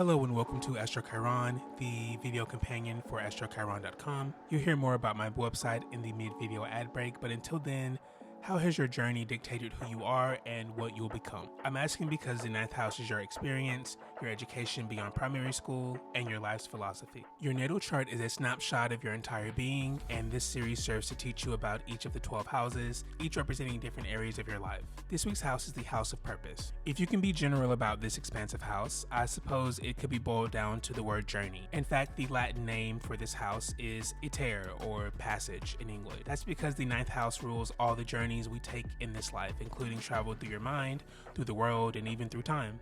Hello and welcome to AstroChiron, the video companion for AstroChiron.com. You'll hear more about my website in the mid-video ad break, but until then, how has your journey dictated who you are and what you'll become? I'm asking because the 9th house is your experience, your education beyond primary school, and your life's philosophy. Your natal chart is a snapshot of your entire being, and this series serves to teach you about each of the 12 houses, each representing different areas of your life. This week's house is the house of purpose. If you can be general about this expansive house, I suppose it could be boiled down to the word journey. In fact, the Latin name for this house is iter, or passage in English. That's because the 9th house rules all the journeys we take in this life, including travel through your mind, through the world, and even through time.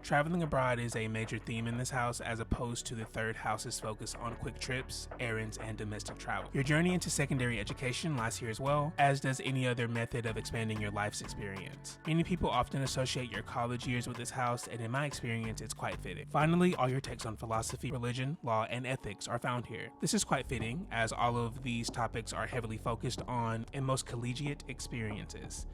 Traveling abroad is a major theme in this house, as opposed to the 3rd house's focus on quick trips, errands, and domestic travel. Your journey into secondary education lies here as well, as does any other method of expanding your life's experience. Many people often associate your college years with this house, and in my experience, it's quite fitting. Finally, all your takes on philosophy, religion, law, and ethics are found here. This is quite fitting, as all of these topics are heavily focused on and most collegiate experiences.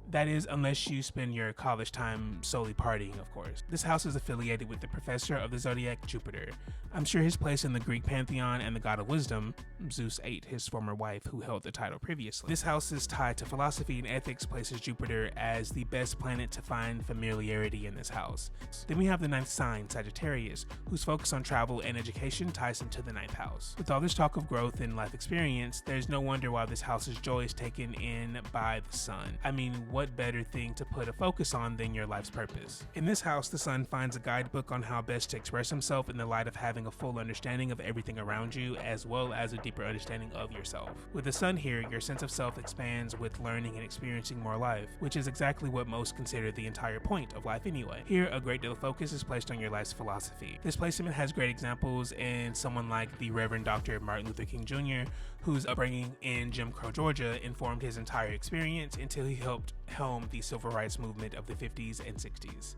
That is, unless you spend your college time solely partying, of course. This house is affiliated with the professor of the zodiac, Jupiter. I'm sure his place in the Greek pantheon and the god of wisdom. Zeus ate his former wife, who held the title previously. This house is tied to philosophy and ethics, places Jupiter as the best planet to find familiarity in this house. Then we have the 9th sign, Sagittarius, whose focus on travel and education ties into the 9th house. With all this talk of growth and life experience, there's no wonder why this house's joy is taken in by the sun. I mean, what better thing to put a focus on than your life's purpose? In this house, the sun finds a guidebook on how best to express himself in the light of having a full understanding of everything around you, as well as a deeper understanding of yourself. With the sun here, your sense of self expands with learning and experiencing more life, which is exactly what most consider the entire point of life anyway. Here, a great deal of focus is placed on your life's philosophy. This placement has great examples in someone like the Reverend Dr. Martin Luther King Jr., whose upbringing in Jim Crow, Georgia informed his entire experience until he helped helm the civil rights movement of the 50s and 60s.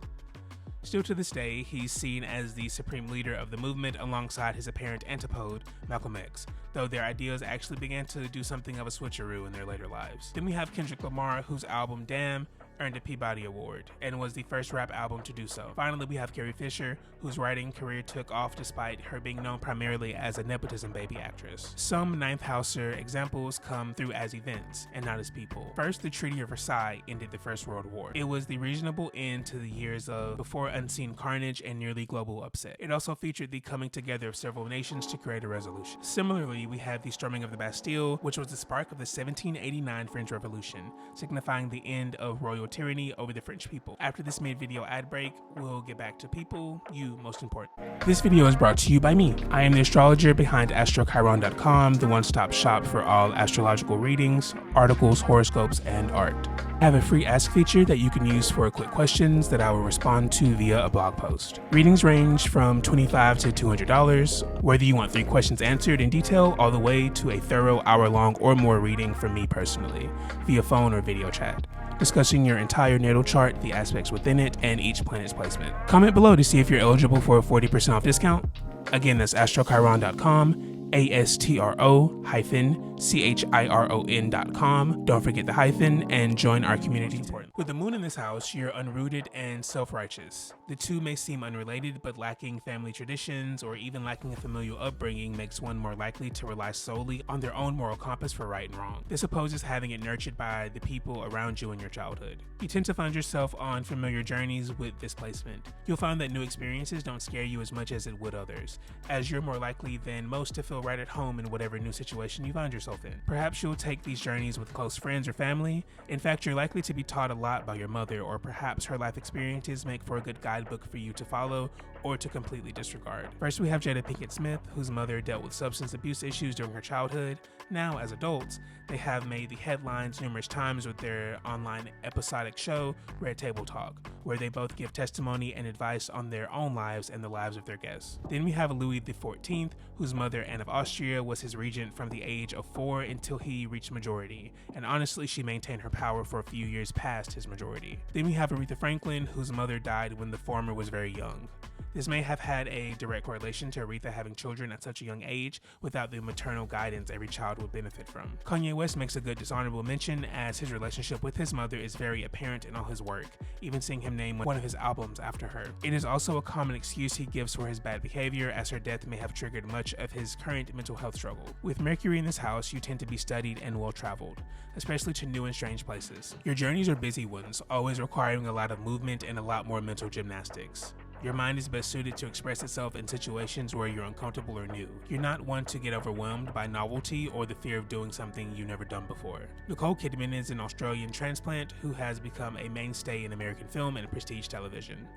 Still to this day, he's seen as the supreme leader of the movement alongside his apparent antipode, Malcolm X, though their ideas actually began to do something of a switcheroo in their later lives. Then we have Kendrick Lamar, whose album Damn earned a Peabody Award and was the first rap album to do so. Finally, we have Carrie Fisher, whose writing career took off despite her being known primarily as a nepotism baby actress. Some 9th houser examples come through as events and not as people. First, the Treaty of Versailles ended the First World War. It was the reasonable end to the years of before unseen carnage and nearly global upset. It also featured the coming together of several nations to create a resolution. Similarly, we have the storming of the Bastille, which was the spark of the 1789 French Revolution, signifying the end of royal tyranny over the French people. After this mid-video ad break, we'll get back to people, you most important. This video is brought to you by me. I am the astrologer behind AstroChiron.com, the one-stop shop for all astrological readings, articles, horoscopes, and art. I have a free ask feature that you can use for quick questions that I will respond to via a blog post. Readings range from $25 to $200, whether you want 3 questions answered in detail all the way to a thorough hour-long or more reading from me personally, via phone or video chat, discussing your entire natal chart, the aspects within it, and each planet's placement. Comment below to see if you're eligible for a 40% off discount. Again, that's astrochiron.com, ASTRO-CHIRON.com. Don't forget the hyphen and join our community. With the moon in this house, you're unrooted and self-righteous. The two may seem unrelated, but lacking family traditions or even lacking a familial upbringing makes one more likely to rely solely on their own moral compass for right and wrong. This opposes having it nurtured by the people around you in your childhood. You tend to find yourself on familiar journeys with this placement. You'll find that new experiences don't scare you as much as it would others, as you're more likely than most to feel right at home in whatever new situation you find yourself in. Perhaps you'll take these journeys with close friends or family. In fact, you're likely to be taught a lot by your mother, or perhaps her life experiences make for a good guidebook for you to follow or to completely disregard. First, we have Jada Pinkett Smith, whose mother dealt with substance abuse issues during her childhood. Now, as adults, they have made the headlines numerous times with their online episodic show, Red Table Talk, where they both give testimony and advice on their own lives and the lives of their guests. Then we have Louis XIV, whose mother, Anne of Austria, was his regent from the age of 4 until he reached majority, and honestly, she maintained her power for a few years past his majority. Then we have Aretha Franklin, whose mother died when the former was very young. This may have had a direct correlation to Aretha having children at such a young age without the maternal guidance every child would benefit from. Kanye West makes a good dishonorable mention, as his relationship with his mother is very apparent in all his work, even seeing him name one of his albums after her. It is also a common excuse he gives for his bad behavior, as her death may have triggered much of his current mental health struggle. With Mercury in this house, you tend to be studied and well-traveled, especially to new and strange places. Your journeys are busy ones, always requiring a lot of movement and a lot more mental gymnastics. Your mind is best suited to express itself in situations where you're uncomfortable or new. You're not one to get overwhelmed by novelty or the fear of doing something you've never done before. Nicole Kidman is an Australian transplant who has become a mainstay in American film and prestige television.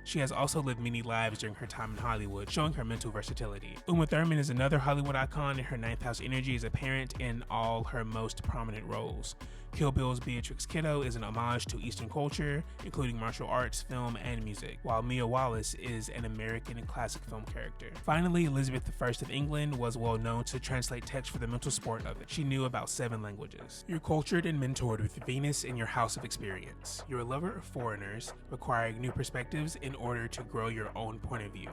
She has also lived many lives during her time in Hollywood, showing her mental versatility. Uma Thurman is another Hollywood icon, and her ninth house energy is apparent in all her most prominent roles. Kill Bill's Beatrix Kiddo is an homage to Eastern culture, including martial arts, film, and music, while Mia Wallace is an American and classic film character. Finally, Elizabeth I of England was well known to translate text for the mental sport of it. She knew about 7 languages. You're cultured and mentored with Venus in your house of experience. You're a lover of foreigners, requiring new perspectives in order to grow your own point of view.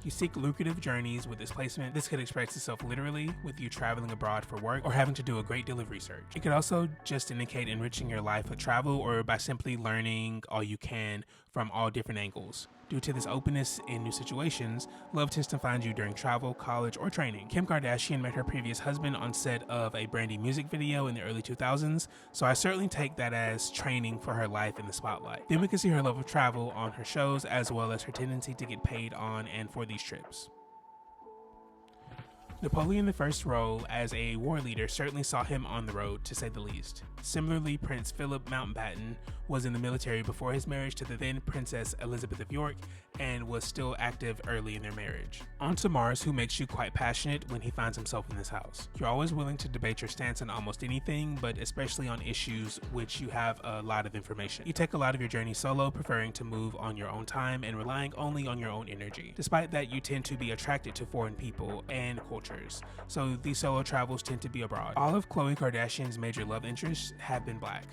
You seek lucrative journeys with this placement. This could express itself literally, with you traveling abroad for work or having to do a great deal of research. It could also just indicate enriching your life with travel or by simply learning all you can from all different angles. Due to this openness in new situations, love tends to find you during travel, college, or training. Kim Kardashian met her previous husband on set of a Brandy music video in the early 2000s, so I certainly take that as training for her life in the spotlight. Then we can see her love of travel on her shows, as well as her tendency to get paid on and for these trips. Napoleon I's role as a war leader certainly saw him on the road, to say the least. Similarly, Prince Philip Mountbatten was in the military before his marriage to the then Princess Elizabeth of York and was still active early in their marriage. On to Mars, who makes you quite passionate when he finds himself in this house. You're always willing to debate your stance on almost anything, but especially on issues which you have a lot of information. You take a lot of your journey solo, preferring to move on your own time and relying only on your own energy. Despite that, you tend to be attracted to foreign people and cultures, so these solo travels tend to be abroad. All of Khloe Kardashian's major love interests have been black,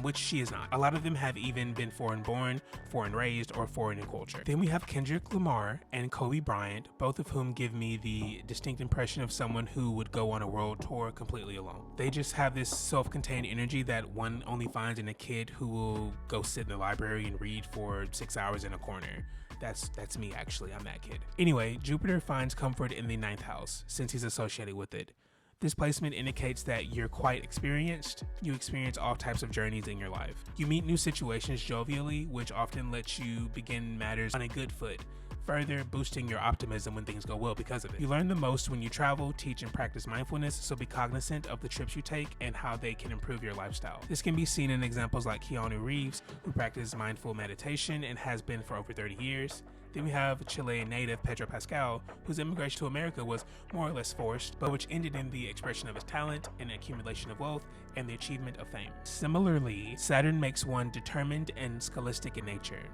which she is not. A lot of them have even been foreign born, foreign raised, or foreign in culture. Then we have Kendrick Lamar and Kobe Bryant, both of whom give me the distinct impression of someone who would go on a world tour completely alone. They just have this self-contained energy that one only finds in a kid who will go sit in the library and read for 6 hours in a corner. That's me, actually. I'm that kid. Anyway, Jupiter finds comfort in the 9th house since he's associated with it. This placement indicates that you're quite experienced. You experience all types of journeys in your life. You meet new situations jovially, which often lets you begin matters on a good foot, further boosting your optimism when things go well because of it. You learn the most when you travel, teach, and practice mindfulness, so be cognizant of the trips you take and how they can improve your lifestyle. This can be seen in examples like Keanu Reeves, who practices mindful meditation and has been for over 30 years. Then we have Chilean native Pedro Pascal, whose immigration to America was more or less forced, but which ended in the expression of his talent and accumulation of wealth and the achievement of fame. Similarly, Saturn makes one determined and scholastic in nature.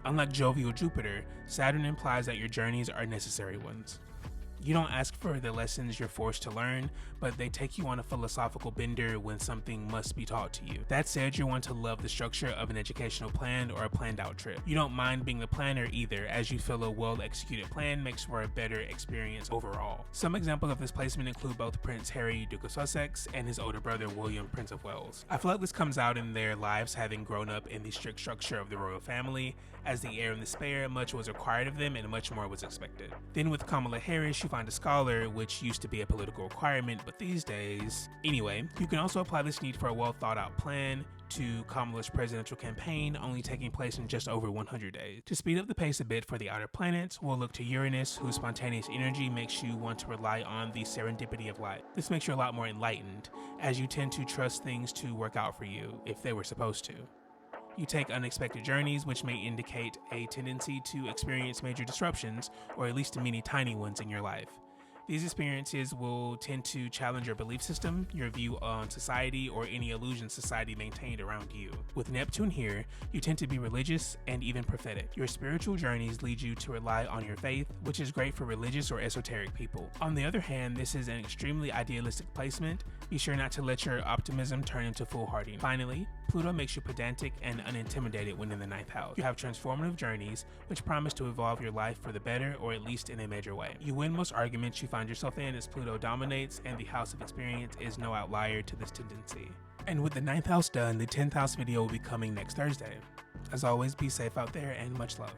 Unlike jovial Jupiter, Saturn implies that your journeys are necessary ones. You don't ask for the lessons you're forced to learn, but they take you on a philosophical bender when something must be taught to you. That said, you're one to love the structure of an educational plan or a planned out trip. You don't mind being the planner either, as you feel a well-executed plan makes for a better experience overall. Some examples of this placement include both Prince Harry, Duke of Sussex, and his older brother William, Prince of Wales. I feel like this comes out in their lives having grown up in the strict structure of the royal family. As the heir and the spare, much was required of them and much more was expected. Then with Kamala Harris, you find a scholar, which used to be a political requirement, but these days... Anyway, you can also apply this need for a well thought out plan to Kamala's presidential campaign, only taking place in just over 100 days. To speed up the pace a bit for the outer planets, we'll look to Uranus, whose spontaneous energy makes you want to rely on the serendipity of life. This makes you a lot more enlightened, as you tend to trust things to work out for you, if they were supposed to. You take unexpected journeys, which may indicate a tendency to experience major disruptions, or at least many tiny ones in your life. These experiences will tend to challenge your belief system, your view on society, or any illusion society maintained around you. With Neptune here, you tend to be religious and even prophetic. Your spiritual journeys lead you to rely on your faith, which is great for religious or esoteric people. On the other hand, this is an extremely idealistic placement. Be sure not to let your optimism turn into foolhardy. Finally, Pluto makes you pedantic and unintimidated when in the 9th house. You have transformative journeys, which promise to evolve your life for the better, or at least in a major way. You win most arguments you find yourself in as Pluto dominates, and the house of experience is no outlier to this tendency. And with the 9th house done, the 10th house video will be coming next Thursday. As always, be safe out there and much love.